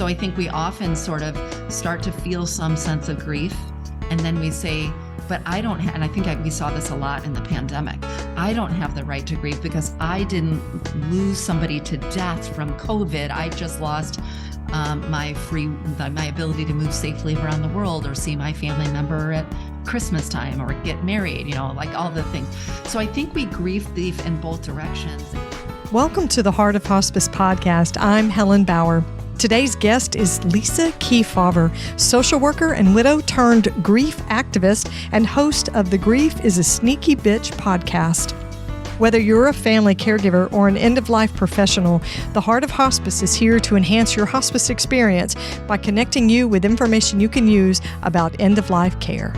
So I think we often sort of start to feel some sense of grief, and then we say, but I don't have, and I think we saw this a lot in the pandemic, I don't have the right to grieve because I didn't lose somebody to death from COVID. I just lost my ability to move safely around the world or see my family member at Christmas time or get married, like all the things. So I think we grieve in both directions. Welcome to the Heart of Hospice podcast. I'm Helen Bauer. Today's guest is Lisa Keefauver, social worker and widow turned grief activist and host of the Grief is a Sneaky Bitch podcast. Whether you're a family caregiver or an end-of-life professional, the Heart of Hospice is here to enhance your hospice experience by connecting you with information you can use about end-of-life care.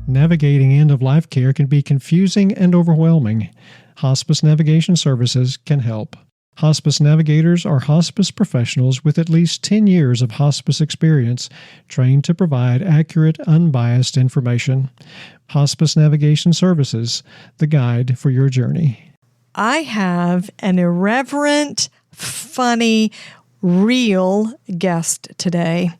Navigating end-of-life care can be confusing and overwhelming. Hospice Navigation Services can help. Hospice navigators are hospice professionals with at least 10 years of hospice experience, trained to provide accurate, unbiased information. Hospice Navigation Services, the guide for your journey. I have an irreverent, funny, real guest today.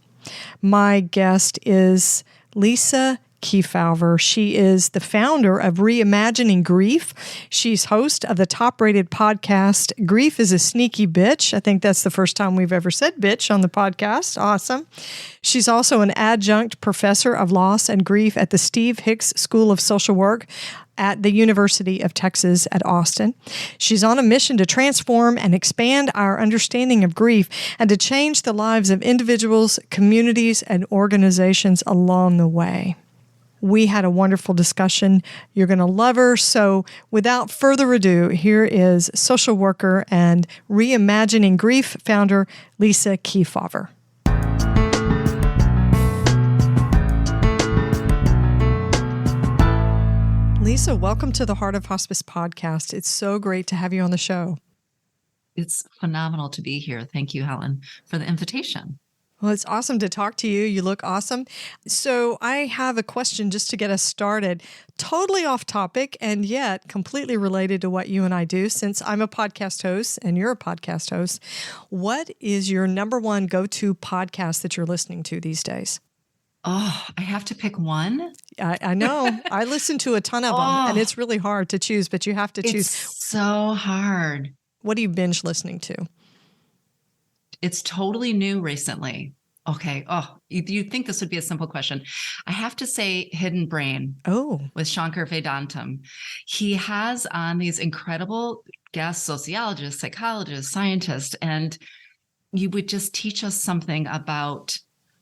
My guest is Lisa Keefauver. She is the founder of Reimagining Grief. She's host of the top-rated podcast, Grief is a Sneaky Bitch. I think that's the first time we've ever said bitch on the podcast. Awesome. She's also an adjunct professor of loss and grief at the Steve Hicks School of Social Work at the University of Texas at Austin. She's on a mission to transform and expand our understanding of grief and to change the lives of individuals, communities, and organizations along the way. We had a wonderful discussion. You're going to love her. So without further ado, here is social worker and Reimagining Grief founder, Lisa Keefauver. Lisa, welcome to the Heart of Hospice podcast. It's so great to have you on the show. It's phenomenal to be here. Thank you, Helen, for the invitation. Well, it's awesome to talk to you. You look awesome. So I have a question just to get us started. Totally off topic and yet completely related to what you and I do. Since I'm a podcast host and you're a podcast host, what is your number one go-to podcast that you're listening to these days? Oh, I have to pick one? I know. I listen to a ton of them, and it's really hard to choose, but you have to choose. It's so hard. What do you binge listening to? It's totally new recently. Okay. Oh, you'd think this would be a simple question. I have to say Hidden Brain with Shankar Vedantam. He has on these incredible guest sociologists, psychologists, scientists, and you would just teach us something about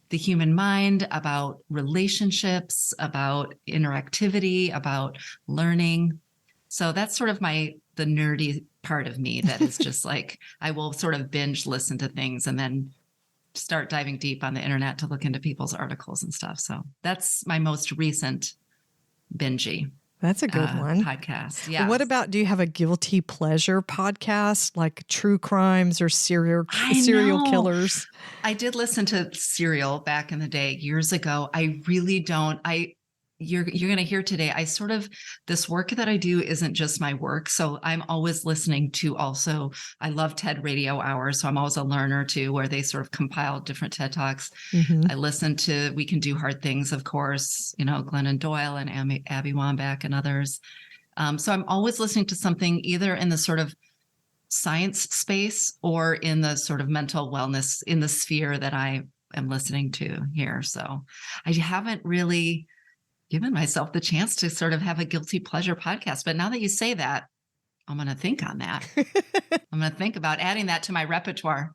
the human mind, about relationships, about interactivity, about learning. So that's sort of the nerdy part of me that is just like, I will sort of binge listen to things and then start diving deep on the internet to look into people's articles and stuff. So that's my most recent bingey. That's a good one. Podcast. Yeah. What about, do you have a guilty pleasure podcast like true crimes or serial killers? I did listen to Serial back in the day years ago. I really don't. You're going to hear today, this work that I do isn't just my work. So I'm always listening to also, I love TED Radio Hour. So I'm always a learner too, where they sort of compile different TED Talks. Mm-hmm. I listen to We Can Do Hard Things, of course, Glennon Doyle and Abby Wambach and others. So I'm always listening to something either in the sort of science space or in the sort of mental wellness in the sphere that I am listening to here. So I haven't really given myself the chance to sort of have a guilty pleasure podcast. But now that you say that, I'm going to think on that. I'm going to think about adding that to my repertoire.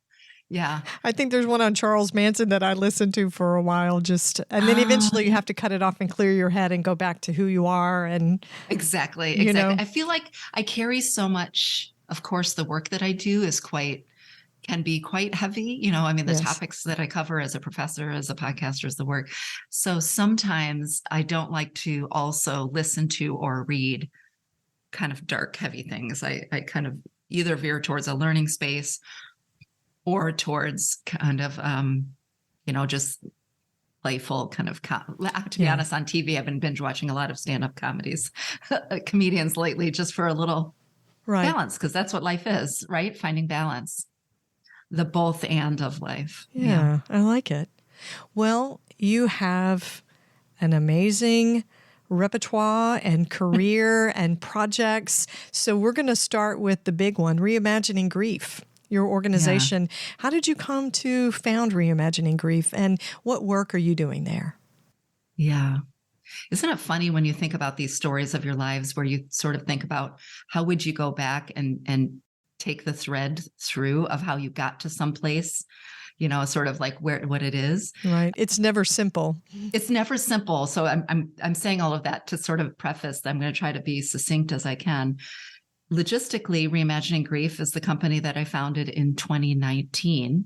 Yeah. I think there's one on Charles Manson that I listened to for a while and then eventually you have to cut it off and clear your head and go back to who you are. And Exactly. I feel like I carry so much, of course, the work that I do can be quite heavy. The topics that I cover as a professor, as a podcaster, as the work. So sometimes I don't like to also listen to or read kind of dark, heavy things. I kind of either veer towards a learning space or towards kind of, just playful kind of, to be honest, on TV, I've been binge watching a lot of stand-up comedians lately, just for a little balance, because that's what life is, right? Finding balance, the both and of life. Yeah, I like it. Well, you have an amazing repertoire and career and projects. So we're going to start with the big one, Reimagining Grief, your organization. How did you come to found Reimagining Grief, and what work are you doing there? Yeah. Isn't it funny when you think about these stories of your lives, where you sort of think about how would you go back and take the thread through of how you got to some place, sort of like what it is. Right. It's never simple. It's never simple. So I'm saying all of that to sort of preface that I'm going to try to be succinct as I can. Logistically, Reimagining Grief is the company that I founded in 2019.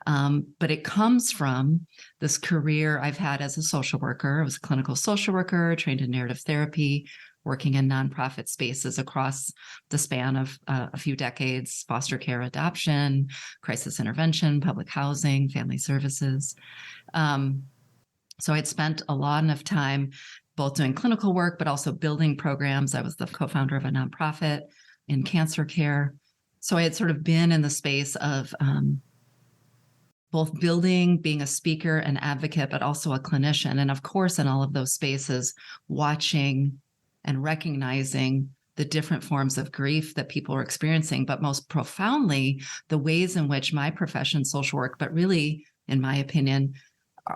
But it comes from this career I've had as a social worker. I was a clinical social worker, trained in narrative therapy, working in nonprofit spaces across the span of a few decades: foster care, adoption, crisis intervention, public housing, family services. So I'd spent a lot of time both doing clinical work, but also building programs. I was the co-founder of a nonprofit in cancer care. So I had sort of been in the space of both building, being a speaker, an advocate, but also a clinician. And of course, in all of those spaces, watching and recognizing the different forms of grief that people are experiencing, but most profoundly, the ways in which my profession, social work, but really, in my opinion,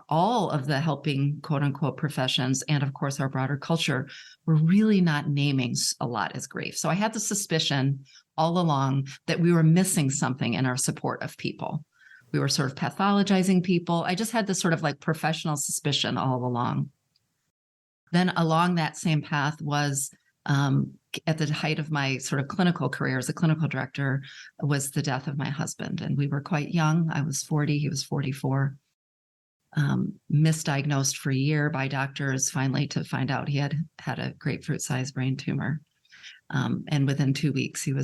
all of the helping quote unquote professions, and of course our broader culture, were really not naming a lot as grief. So I had the suspicion all along that we were missing something in our support of people. We were sort of pathologizing people. I just had this sort of like professional suspicion all along. Then along that same path was, at the height of my sort of clinical career as a clinical director, was the death of my husband. And we were quite young. I was 40, he was 44. Misdiagnosed for a year by doctors, finally to find out he had a grapefruit-sized brain tumor. And within 2 weeks, he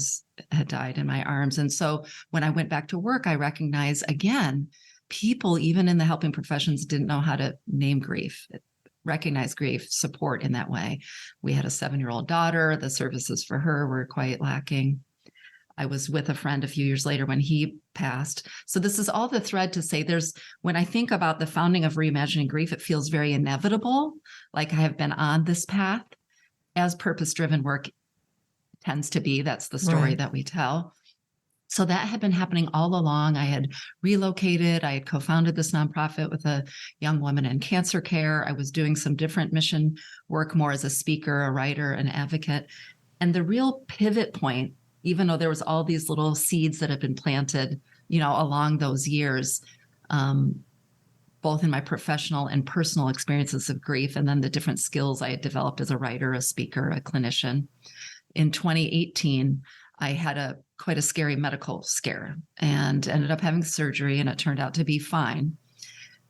had died in my arms. And so when I went back to work, I recognized, again, people, even in the helping professions, didn't know how to name grief, recognize grief, support in that way. We had a 7-year-old daughter. The services for her were quite lacking. I was with a friend a few years later when he passed. So this is all the thread to say when I think about the founding of Reimagining Grief, it feels very inevitable, like I have been on this path, as purpose-driven work tends to be. That's the story that we tell. So that had been happening all along. I had relocated. I had co-founded this nonprofit with a young woman in cancer care. I was doing some different mission work, more as a speaker, a writer, an advocate. And the real pivot point, even though there was all these little seeds that had been planted, along those years, both in my professional and personal experiences of grief, and then the different skills I had developed as a writer, a speaker, a clinician. In 2018, I had quite a scary medical scare and ended up having surgery, and it turned out to be fine.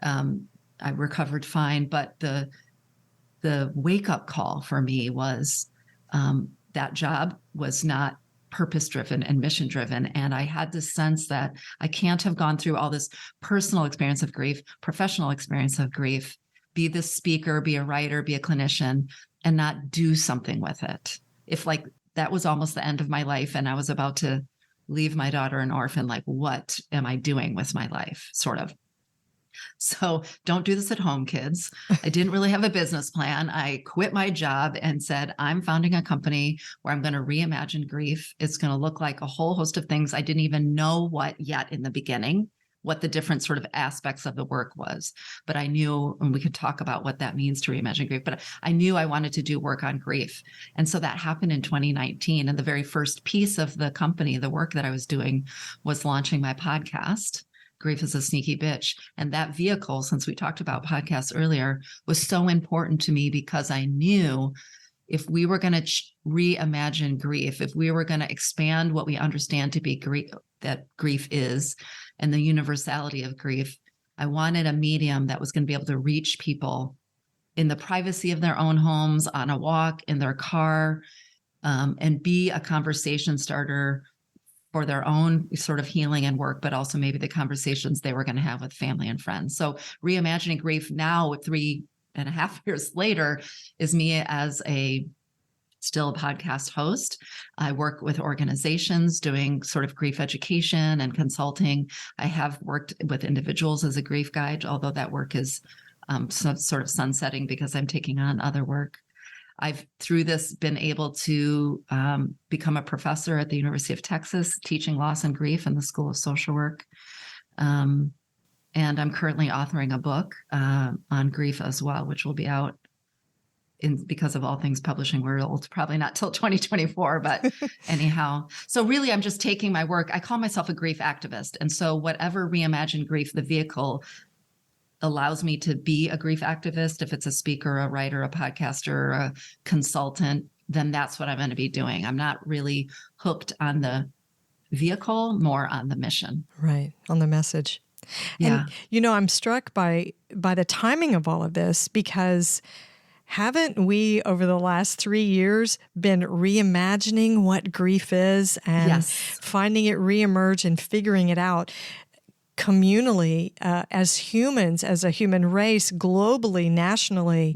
I recovered fine, but the wake-up call for me was that job was not purpose-driven and mission-driven. And I had this sense that I can't have gone through all this personal experience of grief, professional experience of grief, be the speaker, be a writer, be a clinician, and not do something with it. If that was almost the end of my life and I was about to leave my daughter an orphan, what am I doing with my life, sort of. So don't do this at home, kids. I didn't really have a business plan. I quit my job and said, I'm founding a company where I'm going to reimagine grief. It's going to look like a whole host of things. I didn't even know what yet in the beginning, what the different sort of aspects of the work was. But I knew, and we could talk about what that means to reimagine grief, but I knew I wanted to do work on grief. And so that happened in 2019. And the very first piece of the company, the work that I was doing, was launching my podcast, Grief is a Sneaky Bitch. And that vehicle, since we talked about podcasts earlier, was so important to me because I knew if we were going to reimagine grief, if we were going to expand what we understand to be grief, that grief is, and the universality of grief, I wanted a medium that was going to be able to reach people in the privacy of their own homes, on a walk, in their car, and be a conversation starter for their own sort of healing and work, but also maybe the conversations they were going to have with family and friends. So Reimagining Grief now, 3.5 years later, is me as still a podcast host. I work with organizations doing sort of grief education and consulting. I have worked with individuals as a grief guide, although that work is sort of sunsetting because I'm taking on other work. I've, through this, been able to become a professor at the University of Texas, teaching loss and grief in the School of Social Work. And I'm currently authoring a book on grief as well, which will be out because of All Things Publishing World, probably not till 2024, but anyhow. So really, I'm just taking my work. I call myself a grief activist. And so whatever Reimagine Grief, the vehicle, allows me to be a grief activist, if it's a speaker, a writer, a podcaster, a consultant, then that's what I'm going to be doing. I'm not really hooked on the vehicle, more on the mission. Right, on the message. Yeah. And, I'm struck by the timing of all of this, because haven't we, over the last 3 years, been reimagining what grief is and finding it reemerge and figuring it out communally, as humans, as a human race, globally, nationally?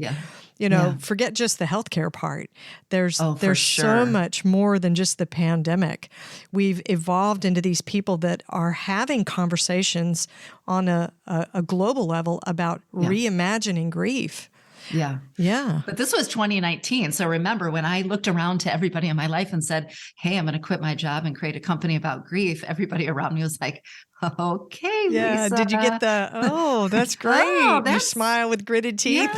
Forget just the healthcare part. There's so much more than just the pandemic. We've evolved into these people that are having conversations on a global level about reimagining grief. Yeah. But this was 2019. So remember, when I looked around to everybody in my life and said, hey, I'm going to quit my job and create a company about grief, everybody around me was like, okay, Lisa. Did you get that's great. You smile with gritted teeth.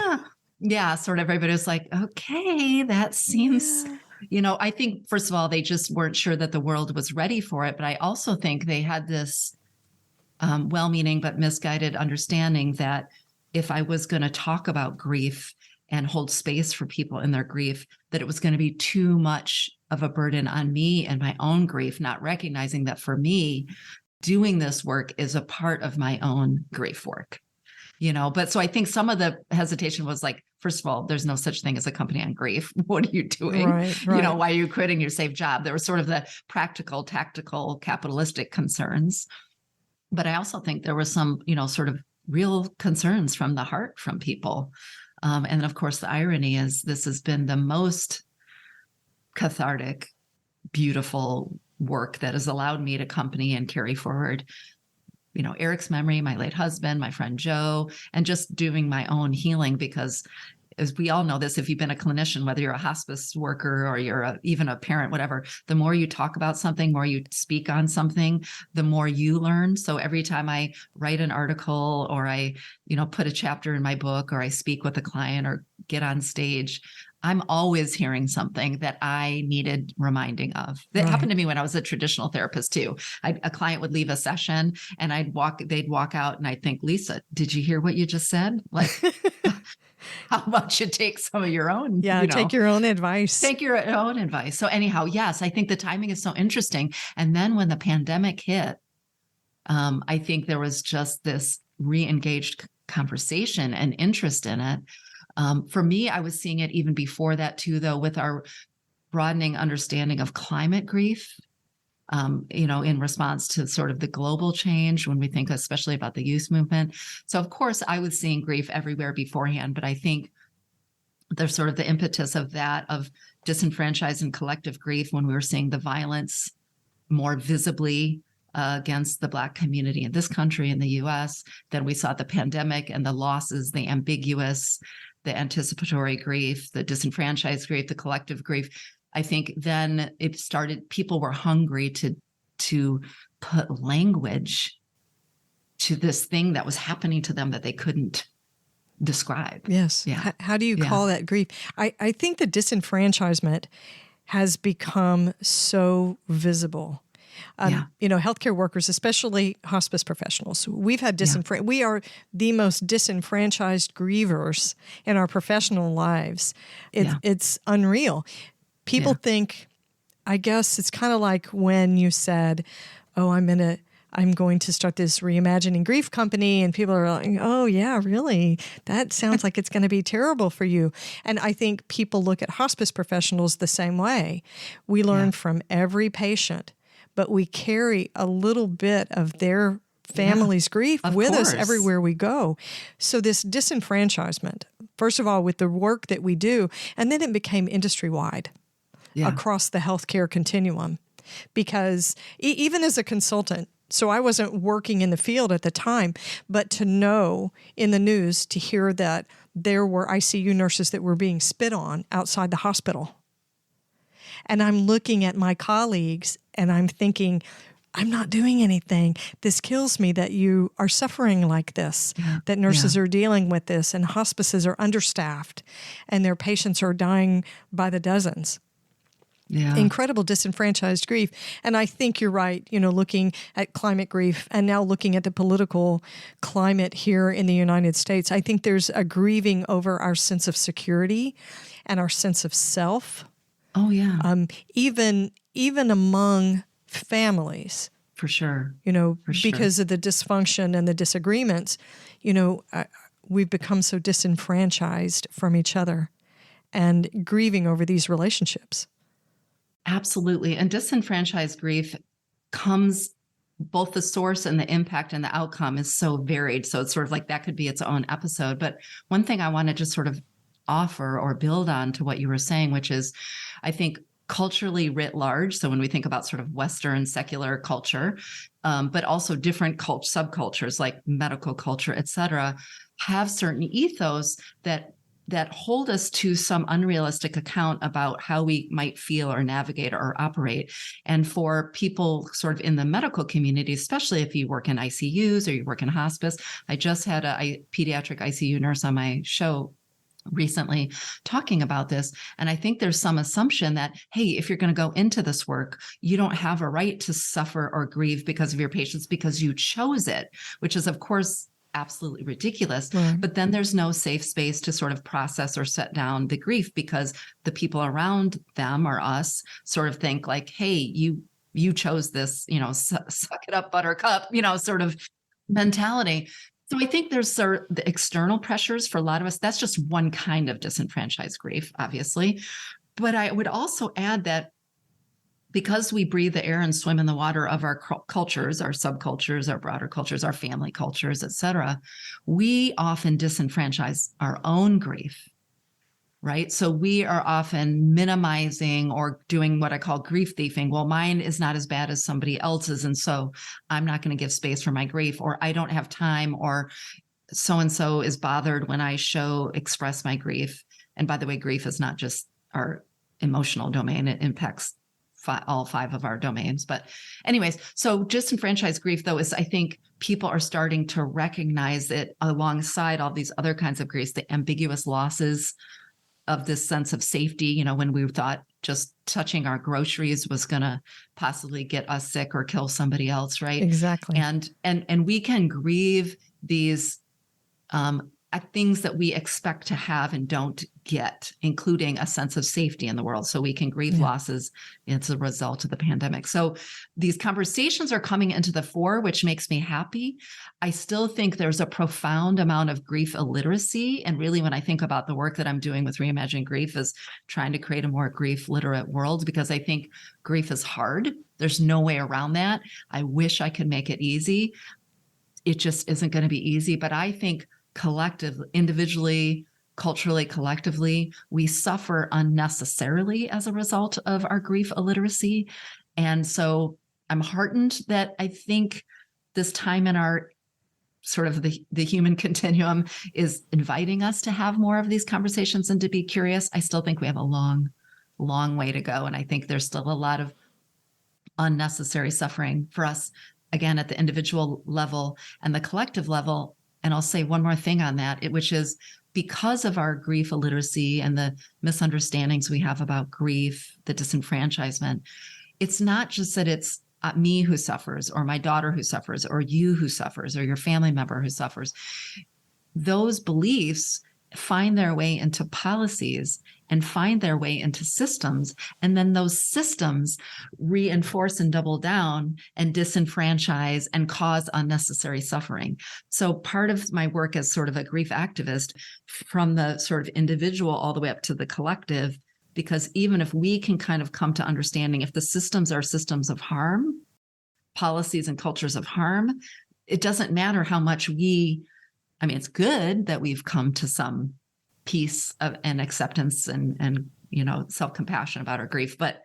Yeah. Sort of everybody was like, okay, that seems, I think, first of all, they just weren't sure that the world was ready for it. But I also think they had this well-meaning but misguided understanding that if I was going to talk about grief and hold space for people in their grief, that it was going to be too much of a burden on me and my own grief, not recognizing that for me, doing this work is a part of my own grief work. But so I think some of the hesitation was like, first of all, there's no such thing as a company on grief. What are you doing? Right. Why are you quitting your safe job? There was sort of the practical, tactical, capitalistic concerns. But I also think there was some, sort of real concerns from the heart from people. And then, of course, the irony is this has been the most cathartic, beautiful work that has allowed me to accompany and carry forward, Eric's memory, my late husband, my friend Joe, and just doing my own healing. Because as we all know this, if you've been a clinician, whether you're a hospice worker or you're even a parent, whatever, the more you talk about something, more you speak on something, the more you learn. So every time I write an article or I, put a chapter in my book or I speak with a client or get on stage, I'm always hearing something that I needed reminding of. That happened to me when I was a traditional therapist too. A client would leave a session and they'd walk out and I'd think, Lisa, did you hear what you just said? Like, how about you take some of your own? Take your own advice. Take your own advice. So anyhow, yes, I think the timing is so interesting. And then when the pandemic hit, I think there was just this re-engaged conversation and interest in it. For me, I was seeing it even before that too, though, with our broadening understanding of climate grief, in response to sort of the global change when we think especially about the youth movement. So, of course, I was seeing grief everywhere beforehand, but I think there's sort of the impetus of that, of disenfranchised and collective grief when we were seeing the violence more visibly against the Black community in this country, in the U.S., then we saw the pandemic and the losses, the ambiguous, the anticipatory grief, the disenfranchised grief, the collective grief. I think then it started, people were hungry to put language to this thing that was happening to them that they couldn't describe. Yes. Yeah. How do you call that grief? I think the disenfranchisement has become so visible. Healthcare workers, especially hospice professionals, we've had we are the most disenfranchised grievers in our professional lives. It's unreal. People think, I guess it's kind of like when you said, oh, I'm going to start this Reimagining Grief company, and people are like, oh yeah, really? That sounds like it's going to be terrible for you. And I think people look at hospice professionals the same way. We learn from every patient, but we carry a little bit of their family's grief of with us course. everywhere we go. So this disenfranchisement, first of all, with the work that we do, and then it became industry-wide across the healthcare continuum. Because even as a consultant, so I wasn't working in the field at the time, but to know in the news, to hear that there were ICU nurses that were being spit on outside the hospital. And I'm looking at my colleagues and I'm thinking, I'm not doing anything. This kills me that you are suffering like this, that nurses are dealing with this, and hospices are understaffed and their patients are dying by the dozens. Incredible disenfranchised grief. And I think you're right, looking at climate grief and now looking at the political climate here in the United States, I think there's a grieving over our sense of security and our sense of self. Oh, yeah. Even among families. For sure. Because of the dysfunction and the disagreements, we've become so disenfranchised from each other and grieving over these relationships. Absolutely. And disenfranchised grief comes, both the source and the impact and the outcome is so varied. So it's sort of like that could be its own episode. But one thing I want to just sort of offer or build on to what you were saying, which is, I think, culturally writ large. So when we think about sort of Western secular culture, but also different subcultures like medical culture, et cetera, have certain ethos that hold us to some unrealistic account about how we might feel or navigate or operate. And for people sort of in the medical community, especially if you work in ICUs or you work in hospice, I just had a pediatric ICU nurse on my show recently talking about this. And I think there's some assumption that, hey, if you're going to go into this work, you don't have a right to suffer or grieve because of your patients because you chose it, which is, of course, absolutely ridiculous. Right. But then there's no safe space to sort of process or set down the grief because the people around them or us sort of think like, hey, you chose this, suck it up, buttercup, sort of mentality. So I think there's the external pressures for a lot of us. That's just one kind of disenfranchised grief, obviously. But I would also add that because we breathe the air and swim in the water of our cultures, our subcultures, our broader cultures, our family cultures, et cetera, we often disenfranchise our own grief, right? So we are often minimizing or doing what I call grief thieving. Well, mine is not as bad as somebody else's, and so I'm not going to give space for my grief, or I don't have time, or so-and-so is bothered when I express my grief. And by the way, grief is not just our emotional domain. It impacts all 5 of our domains. But anyways, so disenfranchised grief, though, is I think people are starting to recognize it alongside all these other kinds of griefs, the ambiguous losses of this sense of safety, when we thought just touching our groceries was going to possibly get us sick or kill somebody else, right? Exactly. And we can grieve these things that we expect to have and don't get, including a sense of safety in the world. So we can grieve losses as a result of the pandemic. So these conversations are coming into the fore, which makes me happy. I still think there's a profound amount of grief illiteracy. And really, when I think about the work that I'm doing with Reimagining Grief, is trying to create a more grief literate world, because I think grief is hard. There's no way around that. I wish I could make it easy. It just isn't going to be easy. But I think collectively, individually, culturally, collectively, we suffer unnecessarily as a result of our grief illiteracy. And so I'm heartened that I think this time in our sort of the human continuum is inviting us to have more of these conversations and to be curious. I still think we have a long, long way to go. And I think there's still a lot of unnecessary suffering for us, again, at the individual level and the collective level. And I'll say one more thing on that, which is because of our grief illiteracy and the misunderstandings we have about grief, the disenfranchisement, it's not just that it's me who suffers, or my daughter who suffers, or you who suffers, or your family member who suffers. Those beliefs find their way into policies and find their way into systems. And then those systems reinforce and double down and disenfranchise and cause unnecessary suffering. So part of my work as sort of a grief activist, from the sort of individual all the way up to the collective, because even if we can kind of come to understanding, if the systems are systems of harm, policies and cultures of harm, it doesn't matter how much it's good that we've come to some peace and acceptance and self-compassion about our grief. But,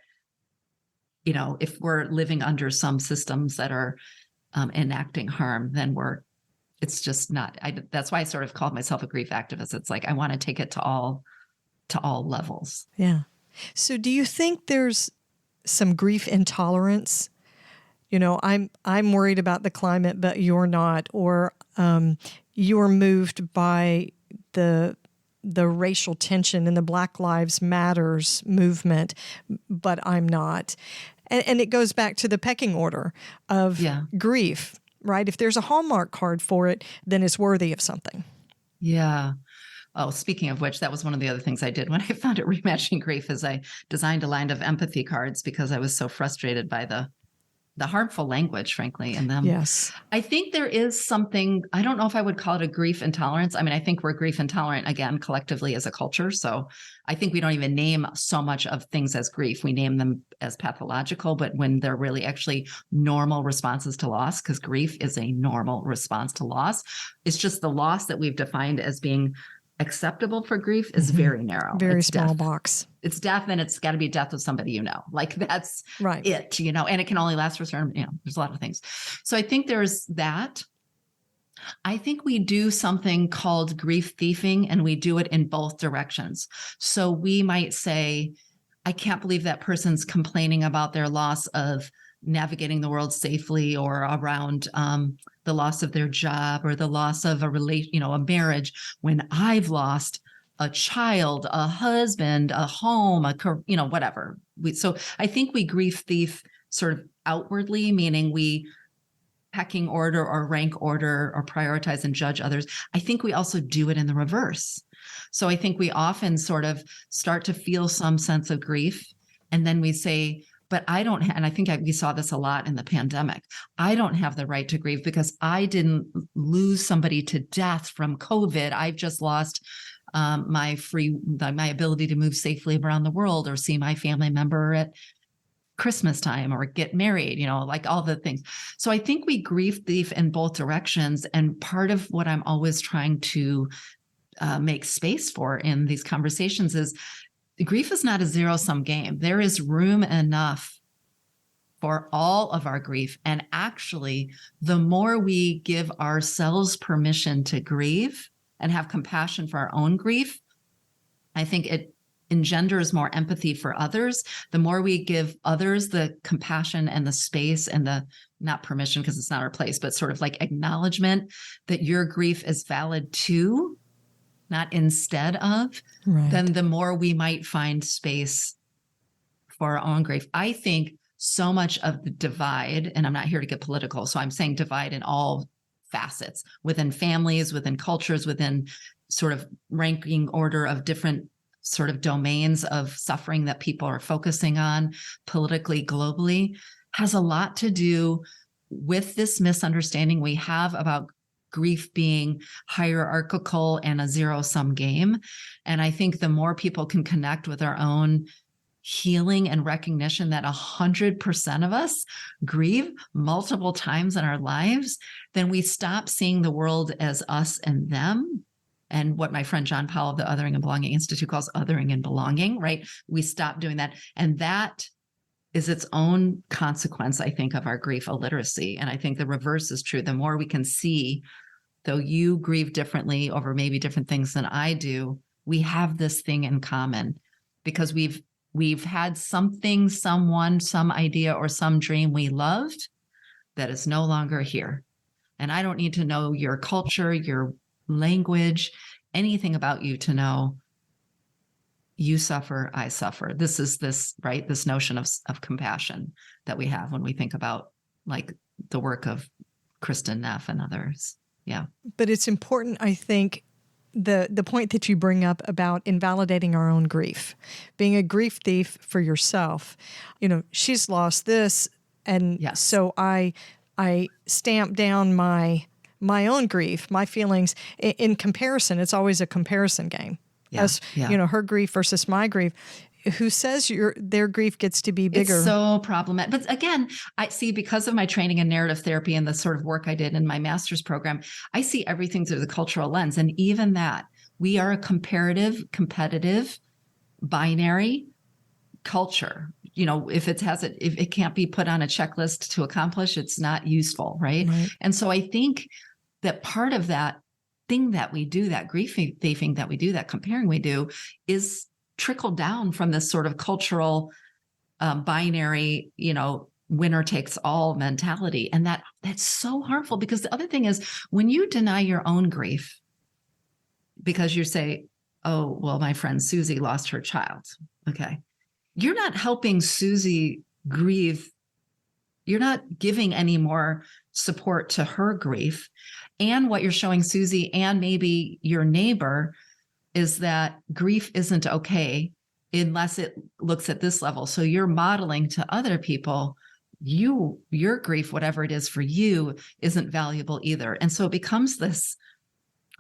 if we're living under some systems that are enacting harm, then it's just not, that's why I sort of called myself a grief activist. It's like, I want to take it to all levels. Yeah. So do you think there's some grief intolerance? I'm worried about the climate, but you're not, or you're moved by the racial tension in the Black Lives Matters movement, but I'm not. And it goes back to the pecking order of grief, right? If there's a Hallmark card for it, then it's worthy of something. Yeah. Oh, speaking of which, that was one of the other things I did when I founded Reimagining Grief, is I designed a line of empathy cards because I was so frustrated by the harmful language, frankly, in them. Yes. I think there is something, I don't know if I would call it a grief intolerance. I think we're grief intolerant, again, collectively as a culture. So I think we don't even name so much of things as grief. We name them as pathological, but when they're really actually normal responses to loss, because grief is a normal response to loss. It's just the loss that we've defined as being acceptable for grief is very narrow. Very it's small death. box. It's death, and it's got to be death of somebody, like that's right. it, and it can only last for certain, there's a lot of things. So I think there's that. I think we do something called grief thieving, and we do it in both directions. So we might say, I can't believe that person's complaining about their loss of navigating the world safely, or around the loss of their job, or the loss of a marriage, when I've lost a child, a husband, a home, whatever. So I think we grief thief sort of outwardly, meaning we pecking order or rank order or prioritize and judge others. I think we also do it in the reverse. So I think we often sort of start to feel some sense of grief, and then we say, but I don't and I think we saw this a lot in the pandemic. I don't have the right to grieve because I didn't lose somebody to death from COVID. I've just lost my ability to move safely around the world, or see my family member at Christmas time, or get married, like all the things. So I think we grief thief in both directions. And part of what I'm always trying to make space for in these conversations is grief is not a zero-sum game. There is room enough for all of our grief. And actually, the more we give ourselves permission to grieve and have compassion for our own grief, I think it engenders more empathy for others. The more we give others the compassion and the space and the, not permission because it's not our place, but sort of like acknowledgement that your grief is valid too, not instead of, right. Then the more we might find space for our own grief. I think so much of the divide, and I'm not here to get political, so I'm saying divide in all facets, within families, within cultures, within sort of ranking order of different sort of domains of suffering that people are focusing on politically, globally, has a lot to do with this misunderstanding we have about grief being hierarchical and a zero-sum game. And I think the more people can connect with our own healing and recognition that 100% of us grieve multiple times in our lives, then we stop seeing the world as us and them, and what my friend John Powell of the Othering and Belonging Institute calls othering and belonging, right? We stop doing that. And that is its own consequence, I think, of our grief illiteracy. And I think the reverse is true. The more we can see, though you grieve differently over maybe different things than I do, we have this thing in common because we've had something, someone, some idea, or some dream we loved that is no longer here. And I don't need to know your culture, your language, anything about you to know you suffer, I suffer. This is this, right? This notion of compassion that we have when we think about like the work of Kristen Neff and others. Yeah. But it's important, I think, the point that you bring up about invalidating our own grief, being a grief thief for yourself. You know, she's lost this, and yes. So I stamp down my own grief, my feelings. In comparison, it's always a comparison game. Yeah, You know, her grief versus my grief. who says their grief gets to be bigger. It's so problematic. But again, I see, because of my training in narrative therapy and the sort of work I did in my master's program, I see everything through the cultural lens. And even that, we are a competitive, binary culture. If it can't be put on a checklist to accomplish, it's not useful, right? And so I think that part of that thing that we do, that grief thieving that we do, that comparing we do, is trickle down from this sort of cultural binary, winner takes all mentality. And that's so harmful, because the other thing is, when you deny your own grief because you say, oh, well, my friend Susie lost her child. Okay. You're not helping Susie grieve. You're not giving any more support to her grief. And what you're showing Susie and maybe your neighbor is that grief isn't okay unless it looks at this level. So you're modeling to other people, your grief, whatever it is for you, isn't valuable either. And so it becomes this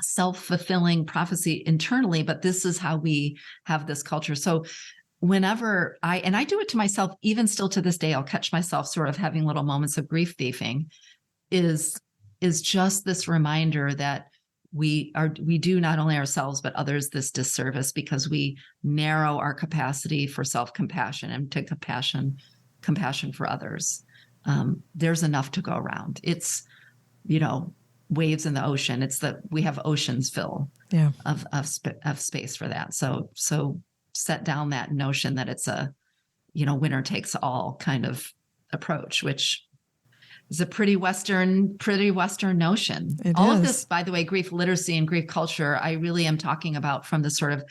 self-fulfilling prophecy internally, but this is how we have this culture. So whenever I do it to myself, even still to this day, I'll catch myself sort of having little moments of grief thieving, is just this reminder that we do not only ourselves, but others this disservice, because we narrow our capacity for self-compassion and to compassion for others. There's enough to go around. It's, waves in the ocean. It's that we have oceans full of space for that. So set down that notion that it's a, winner takes all kind of approach, which is a pretty Western notion. All of this, by the way, grief literacy and grief culture, I really am talking about from the sort of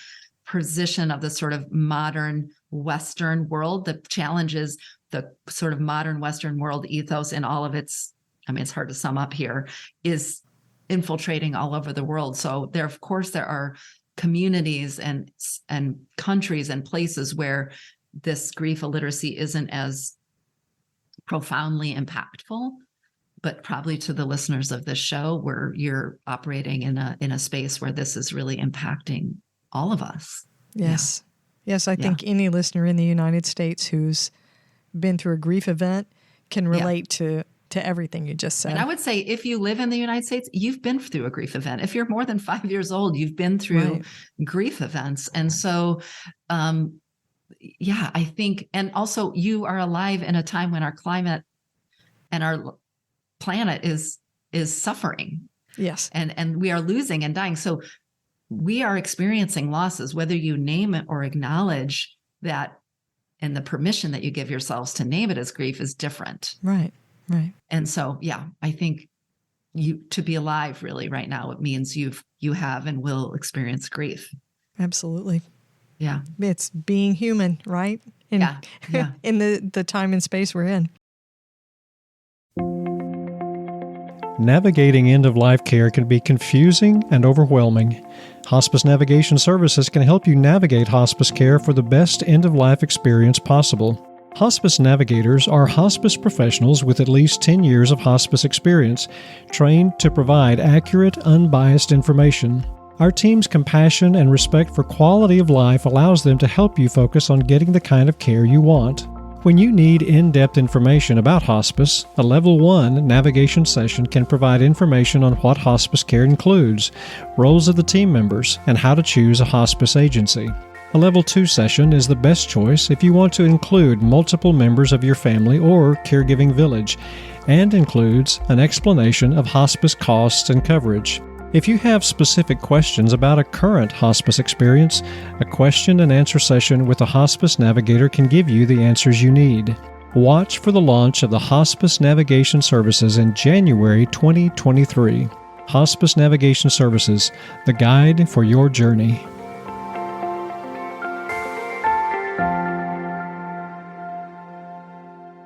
position of the sort of modern Western world. The challenge is the sort of modern Western world ethos in all of its, it's hard to sum up here, is infiltrating all over the world. So there are communities and countries and places where this grief illiteracy isn't as profoundly impactful, but probably to the listeners of this show, where you're operating in a space where this is really impacting all of us. Yes. Yeah. Yes, I think any listener in the United States who's been through a grief event can relate to everything you just said. And I would say, if you live in the United States, you've been through a grief event. If you're more than 5 years old, you've been through grief events. And so, I think, and also you are alive in a time when our climate and our planet is suffering. Yes. And we are losing and dying. So we are experiencing losses, whether you name it or acknowledge that, and the permission that you give yourselves to name it as grief is different. Right. And so, I think to be alive really right now, it means you have and will experience grief. Absolutely. Yeah. It's being human, right? In the time and space we're in. Navigating end-of-life care can be confusing and overwhelming. Hospice Navigation Services can help you navigate hospice care for the best end-of-life experience possible. Hospice navigators are hospice professionals with at least 10 years of hospice experience, trained to provide accurate, unbiased information. Our team's compassion and respect for quality of life allows them to help you focus on getting the kind of care you want. When you need in-depth information about hospice, a Level 1 navigation session can provide information on what hospice care includes, roles of the team members, and how to choose a hospice agency. A Level 2 session is the best choice if you want to include multiple members of your family or caregiving village, and includes an explanation of hospice costs and coverage. If you have specific questions about a current hospice experience, a question and answer session with a hospice navigator can give you the answers you need. Watch for the launch of the Hospice Navigation Services in January 2023. Hospice Navigation Services, the guide for your journey.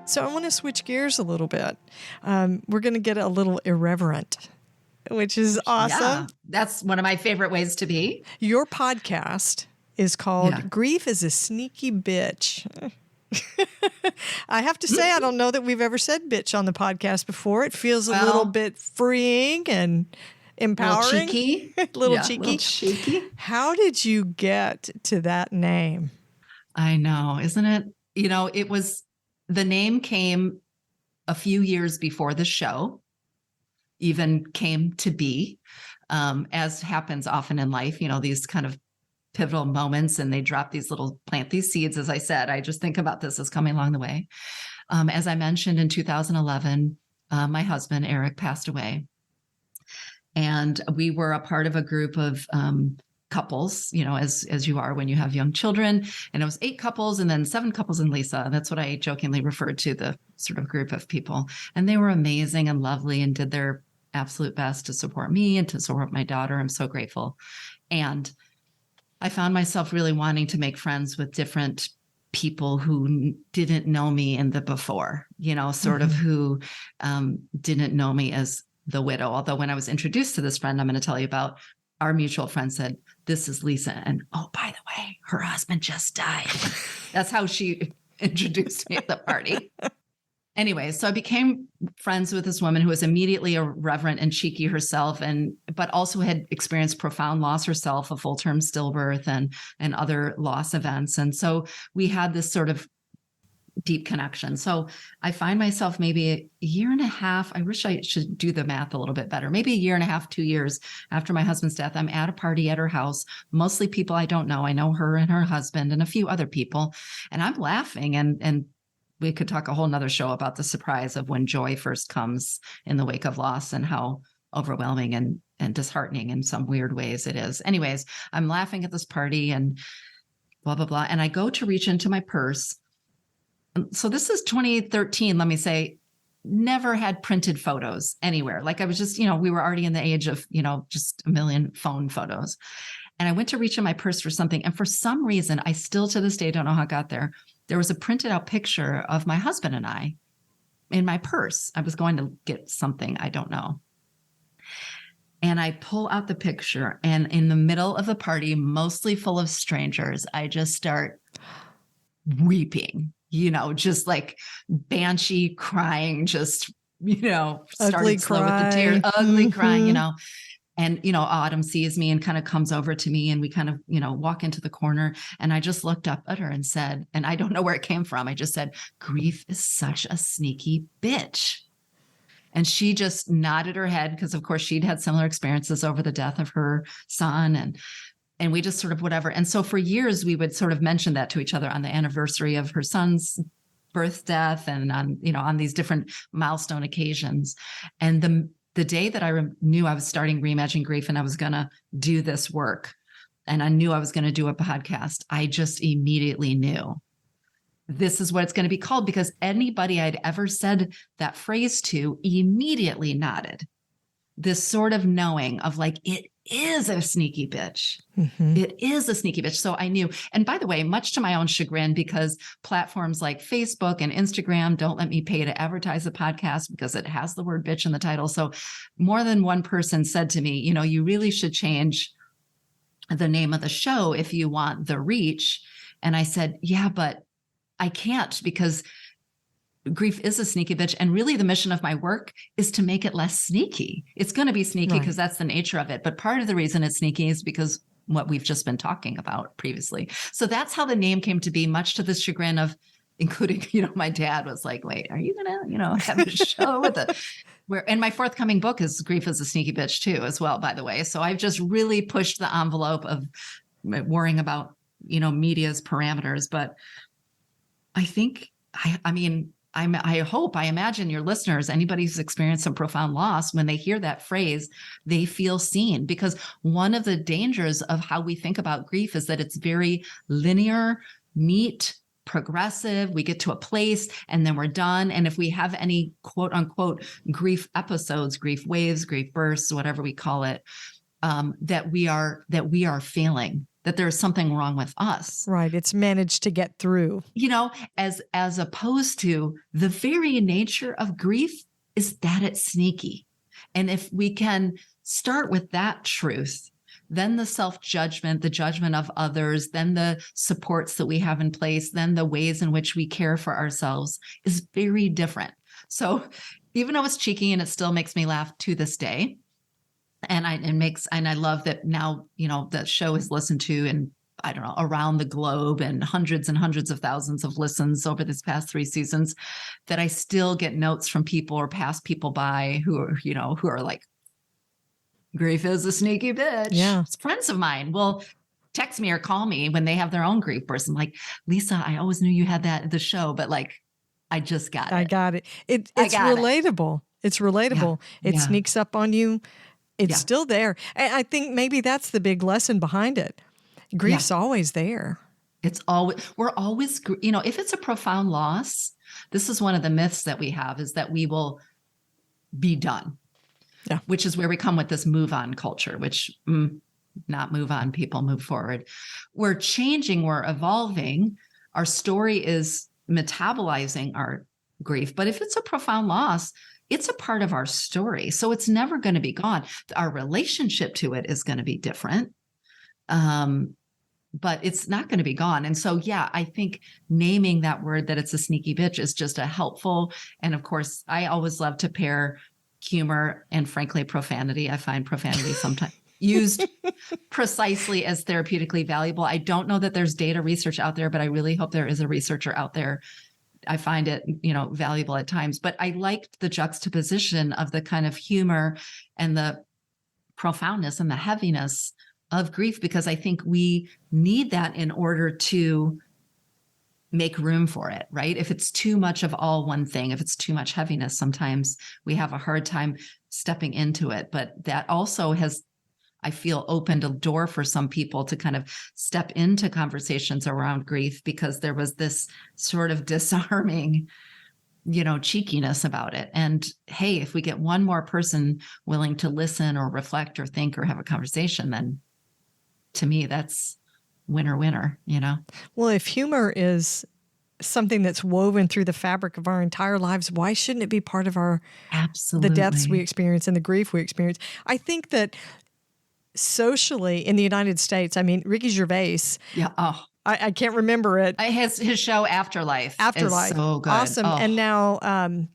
So I want to switch gears a little bit. We're going to get a little irreverent, which is awesome. Yeah, that's one of my favorite ways to be. Your podcast is called Grief is a Sneaky Bitch. I have to say, I don't know that we've ever said bitch on the podcast before. It feels a little bit freeing and empowering. Cheeky. Little cheeky. How did you get to that name? I know, isn't it? The name came a few years before the show even came to be, as happens often in life, these kind of pivotal moments, and they plant these seeds. As I said, I just think about this as coming along the way. As I mentioned, in 2011, my husband, Eric, passed away. And we were a part of a group of couples, as you are when you have young children. And it was 8 couples and then 7 couples in Lisa. That's what I jokingly referred to the sort of group of people. And they were amazing and lovely and did their absolute best to support me and to support my daughter. I'm so grateful. And I found myself really wanting to make friends with different people who didn't know me in the before, sort of who didn't know me as the widow. Although when I was introduced to this friend I'm going to tell you about, our mutual friend said, "This is Lisa. And oh, by the way, her husband just died." That's how she introduced me at the party. Anyway, so I became friends with this woman who was immediately irreverent and cheeky herself, but also had experienced profound loss herself, a full-term stillbirth and other loss events. And so we had this sort of deep connection. So I find myself maybe a year and a half, I wish I should do the math a little bit better, maybe a year and a half, 2 years after my husband's death, I'm at a party at her house, mostly people I don't know. I know her and her husband and a few other people, and I'm laughing, and we could talk a whole nother show about the surprise of when joy first comes in the wake of loss and how overwhelming and disheartening in some weird ways it is. Anyways, I'm laughing at this party and blah, blah, blah. And I go to reach into my purse. So this is 2013, let me say, never had printed photos anywhere. Like I was just, we were already in the age of, just a million phone photos. And I went to reach in my purse for something. And for some reason, I still to this day don't know how it got there. There was a printed out picture of my husband and I in my purse. I was going to get something, I don't know. And I pull out the picture, and in the middle of the party, mostly full of strangers, I just start weeping, just like banshee crying, just, Ugly slow cry. with the tears, ugly crying, And, Autumn sees me and kind of comes over to me, and we kind of, walk into the corner, and I just looked up at her and said, and I don't know where it came from, I just said, "Grief is such a sneaky bitch." And she just nodded her head because, of course, she'd had similar experiences over the death of her son. And we just sort of whatever. And so for years, we would sort of mention that to each other on the anniversary of her son's birth, death, and on these different milestone occasions. And the day that I knew I was starting Reimagine Grief and I was going to do this work, and I knew I was going to do a podcast, I just immediately knew this is what it's going to be called, because anybody I'd ever said that phrase to immediately nodded. This sort of knowing of like, it is a sneaky bitch. Mm-hmm. It is a sneaky bitch. So I knew. And by the way, much to my own chagrin, because platforms like Facebook and Instagram don't let me pay to advertise the podcast because it has the word bitch in the title. So more than one person said to me, you really should change the name of the show if you want the reach. And I said, yeah, but I can't, because grief is a sneaky bitch. And really the mission of my work is to make it less sneaky. It's going to be sneaky because that's the nature of it. But part of the reason it's sneaky is because what we've just been talking about previously. So that's how the name came to be, much to the chagrin of, including, my dad was like, "Wait, are you going to, have a show with and my forthcoming book is Grief is a Sneaky Bitch too, as well, by the way. So I've just really pushed the envelope of worrying about, media's parameters. But I think, I imagine your listeners, anybody who's experienced some profound loss, when they hear that phrase, they feel seen. Because one of the dangers of how we think about grief is that it's very linear, neat, progressive. We get to a place and then we're done. And if we have any quote unquote grief episodes, grief waves, grief bursts, whatever we call it, that we are failing, that there's something wrong with us. Right. It's managed to get through. As opposed to the very nature of grief is that it's sneaky. And if we can start with that truth, then the self-judgment, the judgment of others, then the supports that we have in place, then the ways in which we care for ourselves is very different. So even though it's cheeky and it still makes me laugh to this day, and I love that now, the show is listened to in I don't know, around the globe and hundreds of thousands of listens over this past 3 seasons, that I still get notes from people or pass people by who are, who are like, grief is a sneaky bitch. Yeah. It's friends of mine will text me or call me when they have their own grief person. Like, Lisa, I always knew you had that at the show, but like, I just got it. I got it. It's got it. relatable. It's relatable. It Yeah. sneaks up on you. It's Yeah. still there. And I think maybe that's the big lesson behind it. Grief's always there. We're always, if it's a profound loss, this is one of the myths that we have, is that we will be done. Yeah. Which is where we come with this move on culture, which not move on, people move forward. We're changing, we're evolving. Our story is metabolizing our grief. But if it's a profound loss, it's a part of our story. So it's never going to be gone. Our relationship to it is going to be different. But it's not going to be gone. And so, yeah, I think naming that word, that it's a sneaky bitch, is just a helpful. And of course, I always love to pair humor and, frankly, profanity. I find profanity sometimes used precisely as therapeutically valuable. I don't know that there's data research out there, but I really hope there is a researcher out there. I find it, valuable at times. But I liked the juxtaposition of the kind of humor and the profoundness and the heaviness of grief, because I think we need that in order to make room for it, right? If it's too much of all one thing, if it's too much heaviness, sometimes we have a hard time stepping into it. But that also has, I feel, opened a door for some people to kind of step into conversations around grief, because there was this sort of disarming, cheekiness about it. And hey, if we get one more person willing to listen or reflect or think or have a conversation, then to me, that's winner, Well, if humor is something that's woven through the fabric of our entire lives, why shouldn't it be part of Absolutely. the deaths we experience and the grief we experience? I think that socially in the United States, I mean, Ricky Gervais. Yeah. Oh, I can't remember it. his show Afterlife. Afterlife. Is so good. Awesome. Oh, And now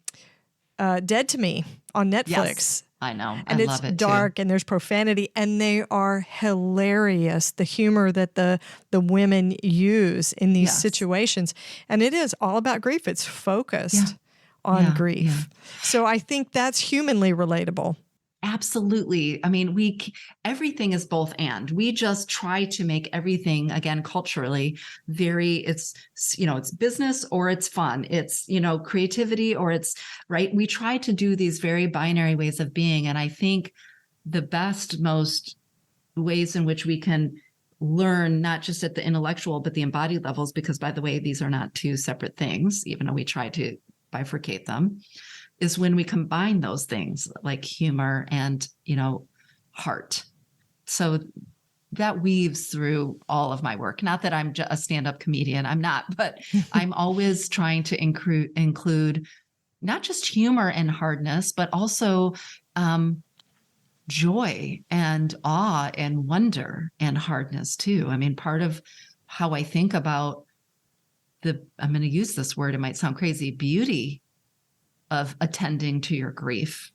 Dead to Me on Netflix. yes, I know. And I it's love it dark too. and there's profanity, and they are hilarious. The humor that the women use in these Yes. situations. And it is all about grief. It's focused on grief. Yeah. So I think that's humanly relatable. Absolutely. I mean, everything is both and. We just try to make everything, again, culturally it's business or it's fun. It's, creativity or it's right. We try to do these very binary ways of being. And I think the best, most ways in which we can learn, not just at the intellectual, but the embodied levels, because by the way, these are not two separate things, even though we try to bifurcate them, is when we combine those things like humor and, heart. So that weaves through all of my work. Not that I'm a stand-up comedian, I'm not, but I'm always trying to include not just humor and hardness, but also joy and awe and wonder and hardness too. I mean, part of how I think about I'm going to use this word, it might sound crazy, beauty of attending to your grief,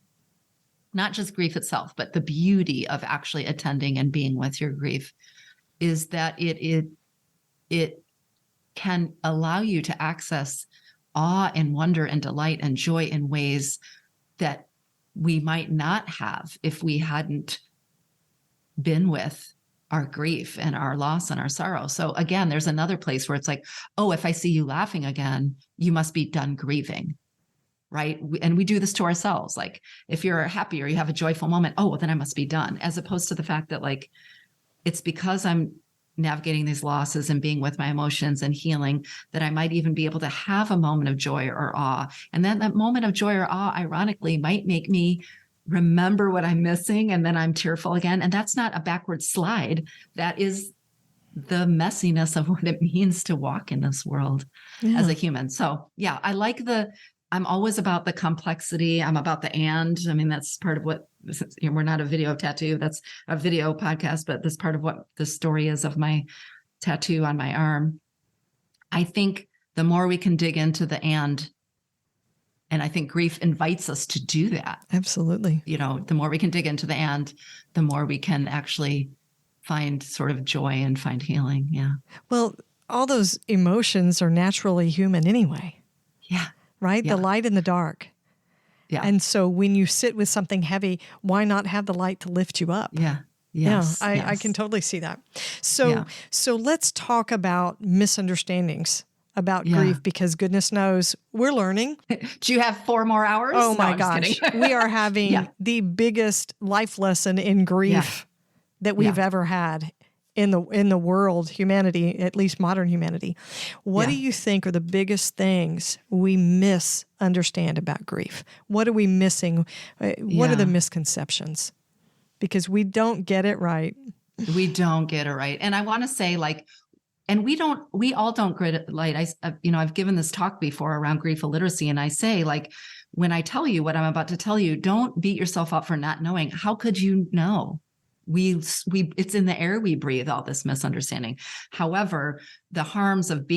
not just grief itself, but the beauty of actually attending and being with your grief, is that it can allow you to access awe and wonder and delight and joy in ways that we might not have if we hadn't been with our grief and our loss and our sorrow. So again, there's another place where it's like, oh, if I see you laughing again, you must be done grieving. Right. And we do this to ourselves. Like, if you're happy or you have a joyful moment, oh, well, then I must be done. As opposed to the fact that, like, it's because I'm navigating these losses and being with my emotions and healing that I might even be able to have a moment of joy or awe. And then that moment of joy or awe, ironically, might make me remember what I'm missing. And then I'm tearful again. And that's not a backward slide. That is the messiness of what it means to walk in this world as a human. So yeah, I'm always about the complexity. I'm about the and. I mean, that's part of what, we're not a video tattoo. That's a video podcast, but that's part of what the story is of my tattoo on my arm. I think the more we can dig into the and I think grief invites us to do that. Absolutely. The more we can dig into the and, the more we can actually find sort of joy and find healing. Yeah. Well, all those emotions are naturally human anyway, Yeah. right? Yeah. The light and the dark. Yeah. And so when you sit with something heavy, why not have the light to lift you up? Yeah. Yes. Yeah, I yes. can totally see that. So, Yeah. so let's talk about misunderstandings about Yeah. grief, because goodness knows we're learning. Do you have 4 more hours? Oh No, my I'm just gosh. kidding. We are having Yeah. the biggest life lesson in grief that we've Yeah. ever had in the world, humanity, at least modern humanity. What do Yeah. you think are the biggest things we misunderstand about grief? What are we missing? What are the Yeah. misconceptions? Because we don't get it right. We don't get it right. And I want to say, like, and we all don't get it right. I've given this talk before around grief illiteracy, and I say, like, when I tell you what I'm about to tell you, don't beat yourself up for not knowing. How could you know? It's in the air we breathe, all this misunderstanding. However, the harms of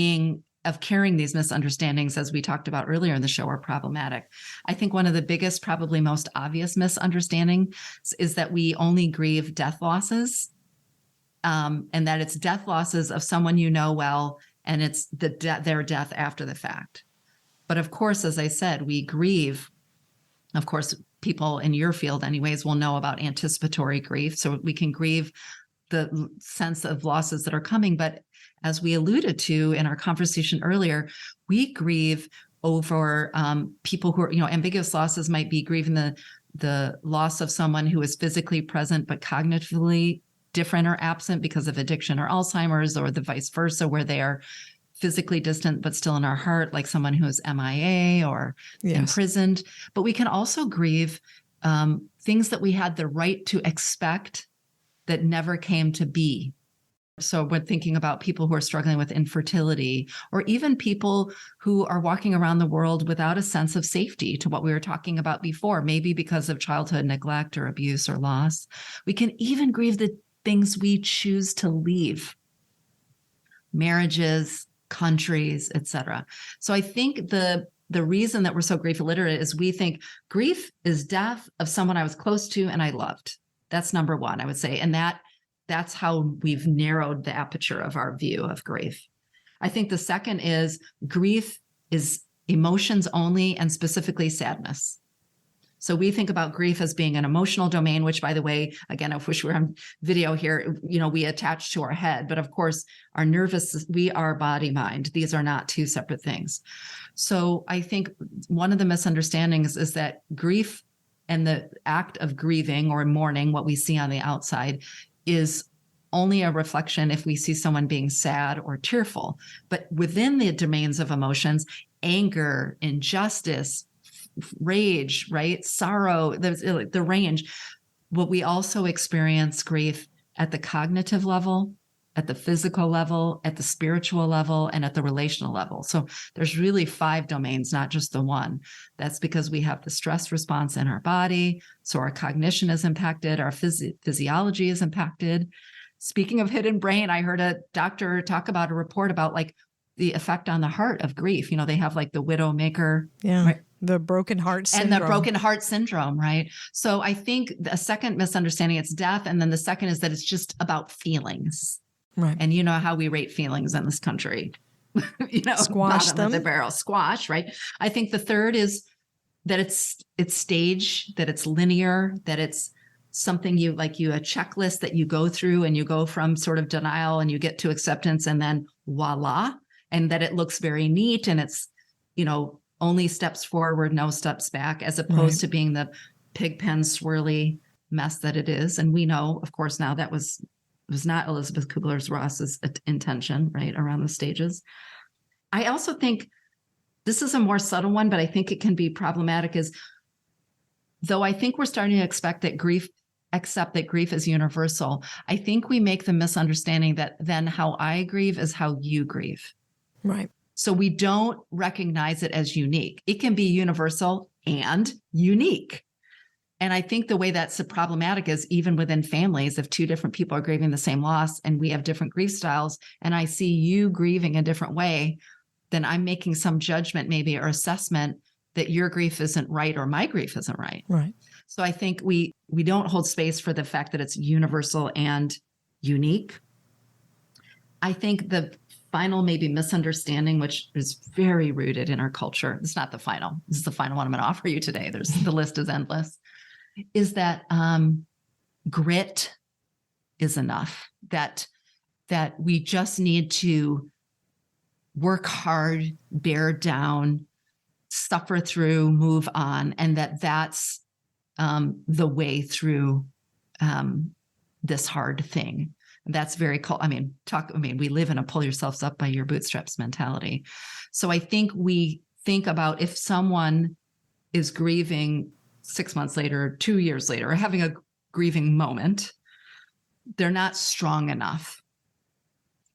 carrying these misunderstandings, as we talked about earlier in the show, are problematic. I think one of the biggest, probably most obvious misunderstandings is that we only grieve death losses, and that it's death losses of someone you know well, and it's their death after the fact. But of course, as I said, we grieve. Of course, people in your field anyways will know about anticipatory grief. So we can grieve the sense of losses that are coming. But as we alluded to in our conversation earlier, we grieve over people who are, ambiguous losses might be grieving the loss of someone who is physically present but cognitively different or absent because of addiction or Alzheimer's, or the vice versa, where they are physically distant but still in our heart, like someone who is MIA or imprisoned. But we can also grieve things that we had the right to expect that never came to be. So we're thinking about people who are struggling with infertility, or even people who are walking around the world without a sense of safety, to what we were talking about before, maybe because of childhood neglect or abuse or loss. We can even grieve the things we choose to leave: marriages, countries, etc. So I think the reason that we're so grief illiterate is we think grief is death of someone I was close to and I loved. That's number one, I would say. And that's how we've narrowed the aperture of our view of grief. I think the second is grief is emotions only, and specifically sadness. So we think about grief as being an emotional domain, which, by the way, again, I wish we were on video here, we attach to our head. But of course, we are body, mind. These are not two separate things. So I think one of the misunderstandings is that grief and the act of grieving or mourning, what we see on the outside, is only a reflection if we see someone being sad or tearful. But within the domains of emotions, anger, injustice, rage, right? Sorrow, the range. But we also experience grief at the cognitive level, at the physical level, at the spiritual level, and at the relational level. So there's really 5 domains, not just the one. That's because we have the stress response in our body. So our cognition is impacted, our physiology is impacted. Speaking of hidden brain, I heard a doctor talk about a report about like the effect on the heart of grief. They have like the widowmaker. Yeah. Right? The broken heart syndrome. And the broken heart syndrome, right? So I think a second misunderstanding, it's death. And then the second is that it's just about feelings. Right. And you know how we rate feelings in this country. Squash bottom them. of the barrel, squash, right? I think the third is that it's stage, that it's linear, that it's something you a checklist that you go through, and you go from sort of denial and you get to acceptance, and then voila. And that it looks very neat, and it's, only steps forward, no steps back, as opposed to being the pigpen swirly mess that it is. And we know, of course, now that was not Elizabeth Kubler-Ross's intention, right, around the stages. I also think this is a more subtle one, but I think it can be problematic, is though I think we're starting to accept that grief is universal, I think we make the misunderstanding that then how I grieve is how you grieve. Right. So we don't recognize it as unique. It can be universal and unique. And I think the way that's problematic is even within families, if 2 different people are grieving the same loss and we have different grief styles, and I see you grieving a different way, then I'm making some judgment maybe or assessment that your grief isn't right or my grief isn't right. Right. So I think we don't hold space for the fact that it's universal and unique. I think the final maybe misunderstanding, which is very rooted in our culture, it's not the final, this is the final one I'm going to offer you today. The list is endless, is that grit is enough, that we just need to work hard, bear down, suffer through, move on, and that's the way through this hard thing. That's very cool. We live in a pull yourselves up by your bootstraps mentality. So I think we think about if someone is grieving 6 months later, 2 years later, or having a grieving moment, they're not strong enough.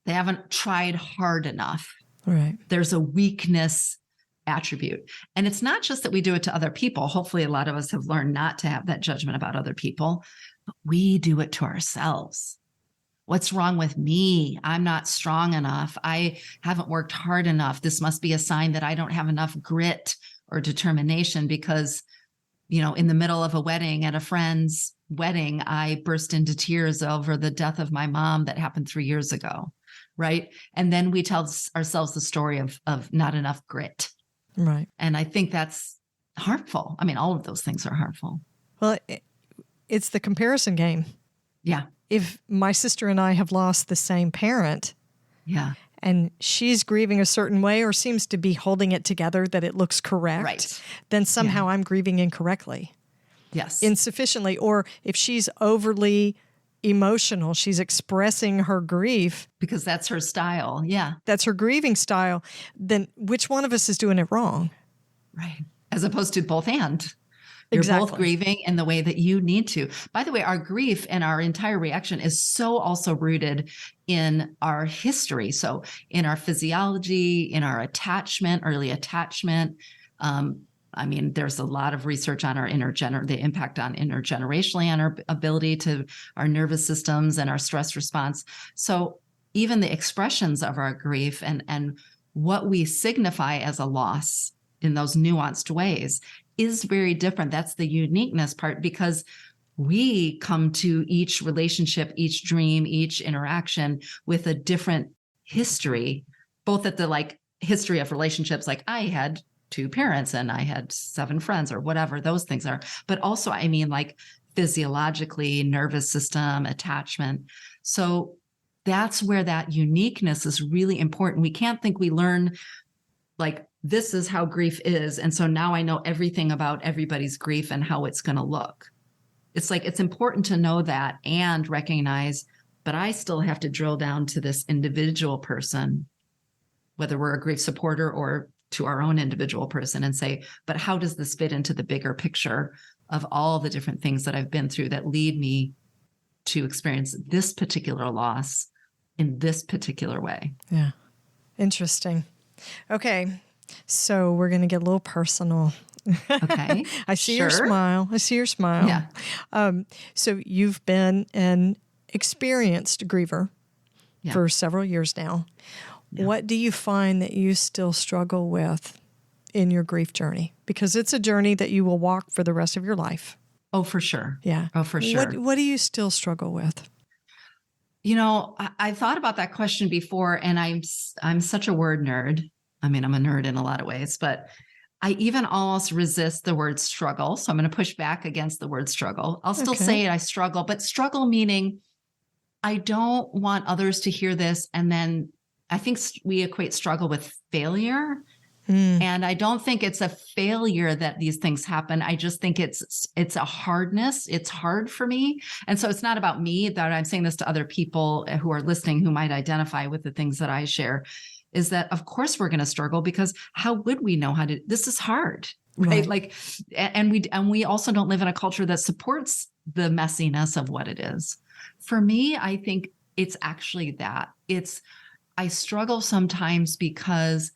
They haven't tried hard enough. Right. There's a weakness attribute. And it's not just that we do it to other people. Hopefully, a lot of us have learned not to have that judgment about other people, but we do it to ourselves. What's wrong with me? I'm not strong enough. I haven't worked hard enough. This must be a sign that I don't have enough grit or determination because, in the middle of a wedding, at a friend's wedding, I burst into tears over the death of my mom that happened 3 years ago. Right. And then we tell ourselves the story of not enough grit. Right. And I think that's harmful. All of those things are harmful. Well, it's the comparison game. Yeah. If my sister and I have lost the same parent, yeah, and she's grieving a certain way or seems to be holding it together that it looks correct, right, then somehow I'm grieving incorrectly. Yes. Insufficiently. Or if she's overly emotional, she's expressing her grief. Because that's her style. Yeah. That's her grieving style. Then which one of us is doing it wrong? Right. As opposed to both and. You're Exactly. both grieving in the way that you need to. By the way, our grief and our entire reaction is so also rooted in our history. So in our physiology, in our attachment, early attachment. There's a lot of research on our the impact on intergenerationally on our ability to our nervous systems and our stress response. So even the expressions of our grief and what we signify as a loss in those nuanced ways is very different. That's the uniqueness part, because we come to each relationship, each dream, each interaction with a different history, both at the history of relationships, like I had 2 parents and I had 7 friends or whatever those things are, but also, physiologically, nervous system, attachment. So that's where that uniqueness is really important. We can't think we learn this is how grief is. And so now I know everything about everybody's grief and how it's going to look. It's it's important to know that and recognize, but I still have to drill down to this individual person, whether we're a grief supporter or to our own individual person, and say, but how does this fit into the bigger picture of all the different things that I've been through that lead me to experience this particular loss in this particular way? Yeah. Interesting. Okay. So we're going to get a little personal. Okay. I see your smile. Yeah. So you've been an experienced griever for several years now. Yeah. What do you find that you still struggle with in your grief journey? Because it's a journey that you will walk for the rest of your life. Oh, for sure. Yeah. Oh, for sure. What do you still struggle with? I thought about that question before, and I'm such a word nerd. I'm a nerd in a lot of ways, but I even almost resist the word struggle. So I'm going to push back against the word struggle. I'll still say it, I struggle, but struggle meaning I don't want others to hear this. And then I think we equate struggle with failure. And I don't think it's a failure that these things happen. I just think it's a hardness. It's hard for me. And so it's not about me, that I'm saying this to other people who are listening who might identify with the things that I share, is that of course we're going to struggle, because how would we know this is hard, right? And we also don't live in a culture that supports the messiness of what it is. For me, I think it's actually that. I struggle sometimes because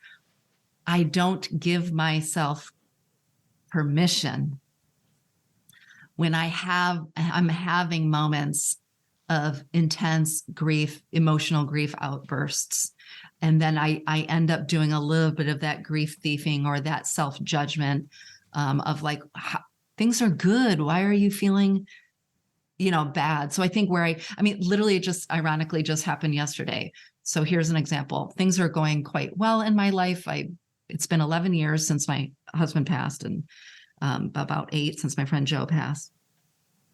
I don't give myself permission when I'm having moments of intense grief, emotional grief outbursts. And then I end up doing a little bit of that grief thieving or that self-judgment of things are good. Why are you feeling bad. So I think literally it just ironically just happened yesterday. So here's an example. Things are going quite well in my life. It's been 11 years since my husband passed, and about 8 since my friend Joe passed.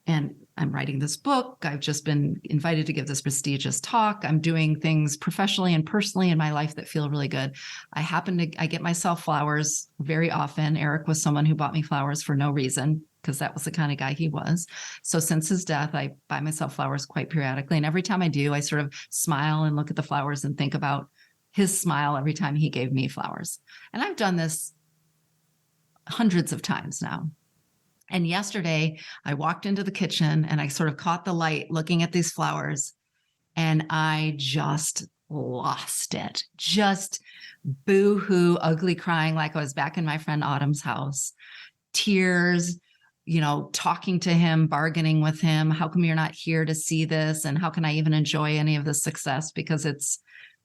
And I'm writing this book. I've just been invited to give this prestigious talk. I'm doing things professionally and personally in my life that feel really good. I get myself flowers very often. Eric was someone who bought me flowers for no reason, because that was the kind of guy he was. So since his death, I buy myself flowers quite periodically. And every time I do, I sort of smile and look at the flowers and think about his smile every time he gave me flowers. And I've done this hundreds of times now. And yesterday I walked into the kitchen and I sort of caught the light looking at these flowers, and I just lost it. Just boo-hoo, ugly crying like I was back in my friend Autumn's house. Tears, talking to him, bargaining with him. How come you're not here to see this? And how can I even enjoy any of this success? Because it's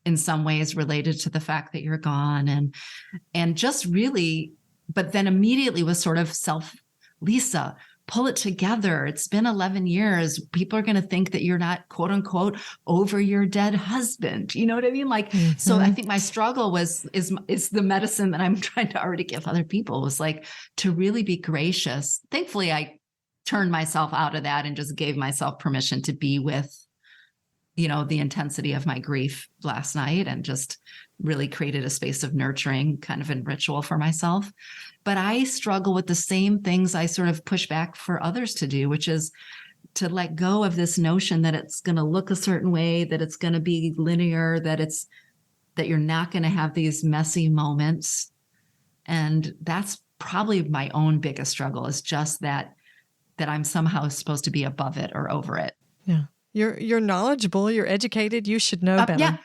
in some ways related to the fact that you're gone. And just really, but then immediately was sort of Lisa, pull it together. It's been 11 years. People are going to think that you're not, quote unquote, over your dead husband. You know what I mean? So I think my struggle is the medicine that I'm trying to already give other people, was like to really be gracious. Thankfully, I turned myself out of that and just gave myself permission to be with, the intensity of my grief last night, and just really created a space of nurturing kind of in ritual for myself. But I struggle with the same things I sort of push back for others to do, which is to let go of this notion that it's going to look a certain way, that it's going to be linear, that you're not going to have these messy moments. And that's probably my own biggest struggle, is just that I'm somehow supposed to be above it or over it. Yeah. You're knowledgeable, you're educated, you should know better. Yeah,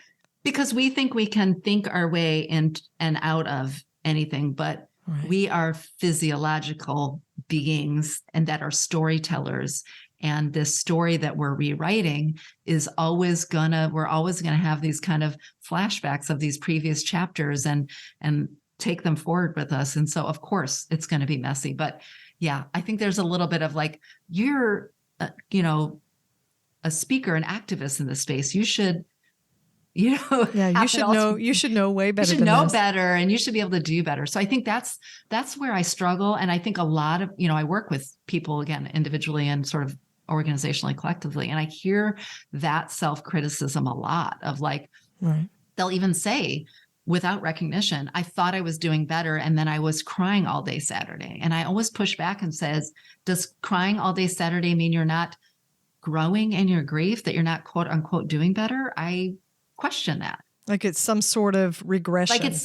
because we think we can think our way in and out of anything, but we are physiological beings, and that are storytellers. And this story that we're rewriting we're always gonna have these kind of flashbacks of these previous chapters and take them forward with us. And so of course it's going to be messy, but yeah, I think there's a little bit of like, you're, a speaker, an activist in this space. You should, you should know. You should know way better. You should know better, and you should be able to do better. So I think that's where I struggle, and I think a lot of I work with people, again, individually and sort of organizationally, collectively, and I hear that self-criticism a lot of like, they'll even say without recognition, I thought I was doing better, and then I was crying all day Saturday, and I always push back and says, does crying all day Saturday mean you're not growing in your grief, that you're not, quote unquote, doing better? I question that. Like it's some sort of regression. Like it's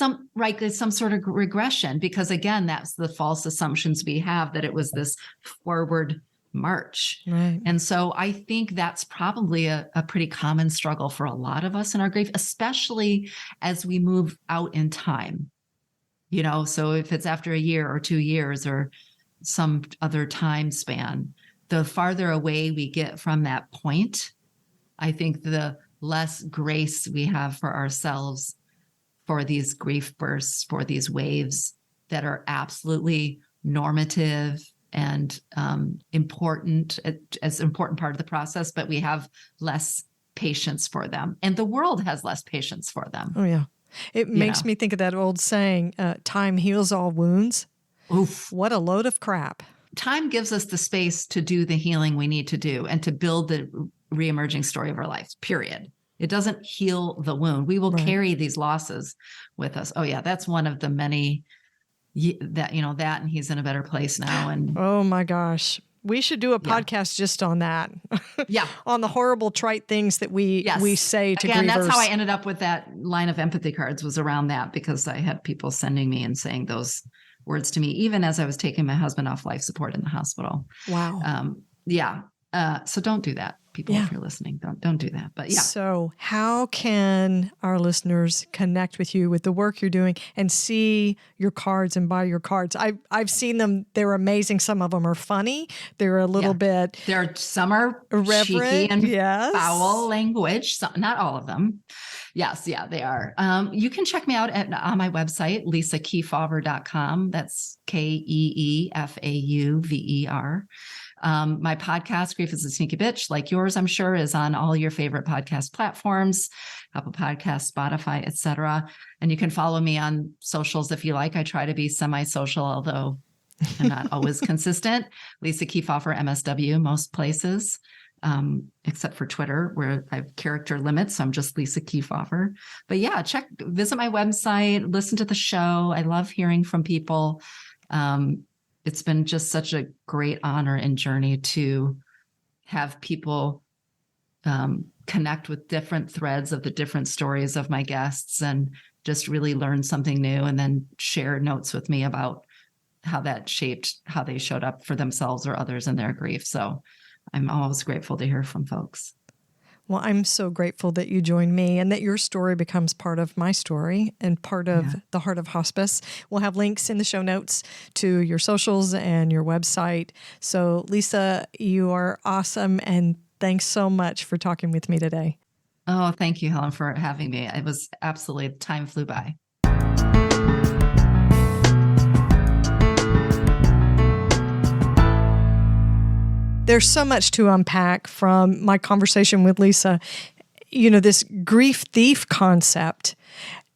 some sort of regression, because again, that's the false assumptions we have, that it was this forward march. Right. And so I think that's probably a pretty common struggle for a lot of us in our grief, especially as we move out in time. So if it's after a year or 2 years or some other time span, the farther away we get from that point, I think the less grace we have for ourselves for these grief bursts, for these waves that are absolutely normative and important, as important part of the process, but we have less patience for them. And the world has less patience for them. Oh, yeah. It makes me think of that old saying, time heals all wounds. Oof. What a load of crap. Time gives us the space to do the healing we need to do and to build the reemerging story of our lives, period. It doesn't heal the wound. We will carry these losses with us. Oh yeah, that's one of the many that and he's in a better place now. And oh my gosh, we should do a podcast just on that. Yeah, on the horrible, trite things that we say to grievers. That's how I ended up with that line of empathy cards, was around that, because I had people sending me and saying those words to me, even as I was taking my husband off life support in the hospital. Wow. So don't do that, people. If you're listening, don't do that. But yeah. So how can our listeners connect with you, with the work you're doing, and see your cards and buy your cards? I've seen them. They're amazing. Some of them are funny. They're a little bit. Some are irreverent, cheeky and foul language. Some, not all of them. Yes, yeah, they are. You can check me out on my website, lisakeefauver.com. That's KeeFauver. My podcast, Grief is a Sneaky Bitch, like yours, I'm sure, is on all your favorite podcast platforms, Apple Podcasts, Spotify, etc. And you can follow me on socials if you like. I try to be semi-social, although I'm not always consistent. Lisa Keefauver, MSW, most places, except for Twitter, where I have character limits. So I'm just Lisa Keefauver. But yeah, visit my website, listen to the show. I love hearing from people. It's been just such a great honor and journey to have people connect with different threads of the different stories of my guests and just really learn something new and then share notes with me about how that shaped how they showed up for themselves or others in their grief. So I'm always grateful to hear from folks. Well, I'm so grateful that you joined me and that your story becomes part of my story and part of the Heart of Hospice. We'll have links in the show notes to your socials and your website. So, Lisa, you are awesome, and thanks so much for talking with me today. Oh, thank you, Helen, for having me. It was absolutely, time flew by. There's so much to unpack from my conversation with Lisa. You know, this grief thief concept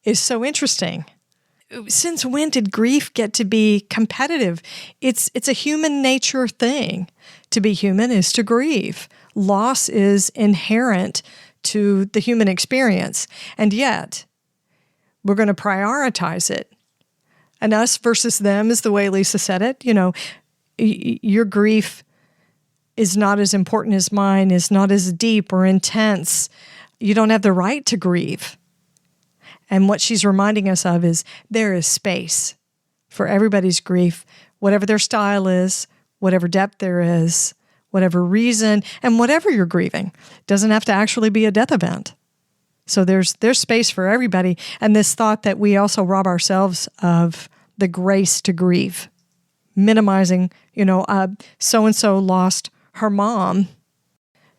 is so interesting. Since when did grief get to be competitive? It's a human nature thing. To be human is to grieve. Loss is inherent to the human experience. And yet, we're going to prioritize it. And us versus them is the way Lisa said it. You know, your grief is not as important as mine, is not as deep or intense. You don't have the right to grieve. And what she's reminding us of is there is space for everybody's grief, whatever their style is, whatever depth there is, whatever reason, and whatever you're grieving. It doesn't have to actually be a death event. So there's space for everybody. And this thought that we also rob ourselves of the grace to grieve, minimizing, so-and-so lost her mom,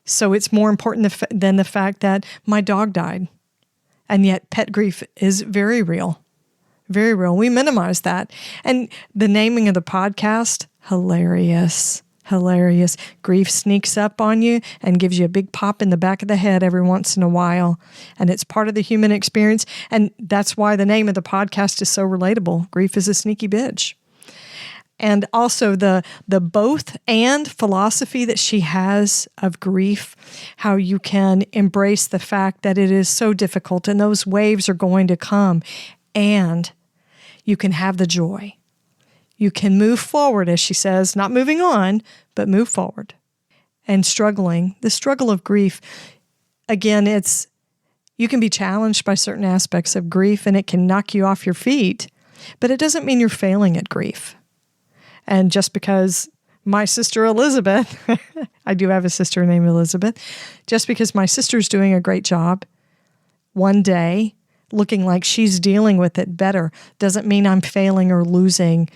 so it's more important than the fact that my dog died. And yet pet grief is very real, very real. We minimize that. And the naming of the podcast, hilarious. Grief sneaks up on you and gives you a big pop in the back of the head every once in a while. And it's part of the human experience. And that's why the name of the podcast is so relatable. Grief is a Sneaky Bitch. And also the both and philosophy that she has of grief, how you can embrace the fact that it is so difficult and those waves are going to come, and you can have the joy. You can move forward, as she says, not moving on, but move forward. And the struggle of grief, again, you can be challenged by certain aspects of grief and it can knock you off your feet, but it doesn't mean you're failing at grief. And just because my sister Elizabeth, I do have a sister named Elizabeth, just because my sister's doing a great job one day, looking like she's dealing with it better, doesn't mean I'm failing or losing.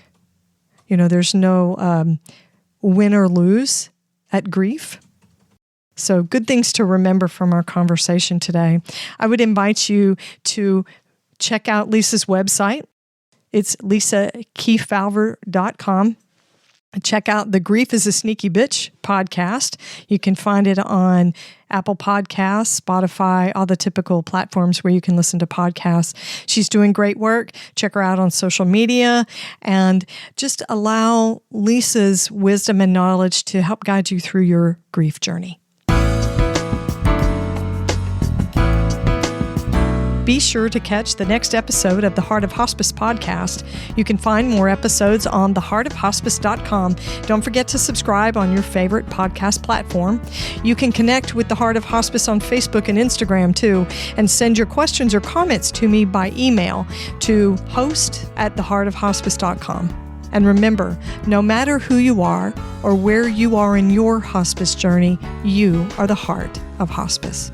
There's no win or lose at grief. So good things to remember from our conversation today. I would invite you to check out Lisa's website. It's lisakeefauver.com. Check out the Grief is a Sneaky Bitch podcast. You can find it on Apple Podcasts, Spotify, all the typical platforms where you can listen to podcasts. She's doing great work. Check her out on social media and just allow Lisa's wisdom and knowledge to help guide you through your grief journey. Be sure to catch the next episode of the Heart of Hospice podcast. You can find more episodes on theheartofhospice.com. Don't forget to subscribe on your favorite podcast platform. You can connect with the Heart of Hospice on Facebook and Instagram too, and send your questions or comments to me by email to host@theheartofhospice.com. And remember, no matter who you are or where you are in your hospice journey, you are the heart of hospice.